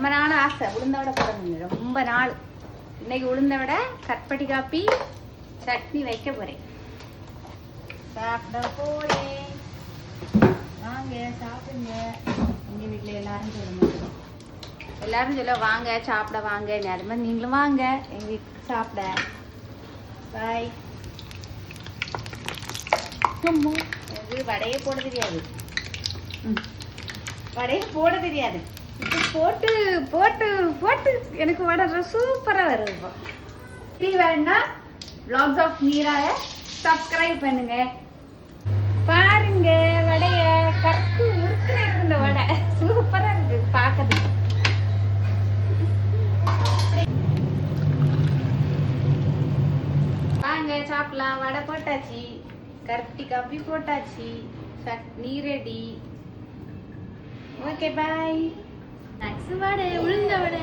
ரொம்ப நாள் ஆசை உளுந்த வடை போடணும், ரொம்ப நாள். இன்னைக்கு உளுந்த வடை கட்பட்டி காப்பி சட்னி வைக்க போறேன். சாப்பிட போறேன். வாங்க சாப்பிடுங்க. எங்க வீட்டுல எல்லாரும் சொல்லுங்க, எல்லாரும் சொல்ல வாங்க சாப்பிட வாங்க. அது மாதிரி நீங்களும் வாங்க எங்க வீட்டுக்கு சாப்பிட. பாய். எனக்கு வடையே போட தெரியாது, வடையே போட தெரியாது. இப்போ போட்டு போட்டு போட்டு எனக்கு வடை சூப்பரா வருது. இப்போ டீ வேணும்னா vlogs of மீராய சப்ஸ்கிரைப் பண்ணுங்க. பாருங்க வடைய கட்டு முறுக்குற இந்த வடை சூப்பரா இருக்கு பார்க்கறதுக்கு. வாங்க சாப்பிடலாம். வடை போட்டாச்சு, கருப்பட்டி காப்பி போட்டாச்சு, chutney ready. Okay bye. Next vada உளுந்த வடை.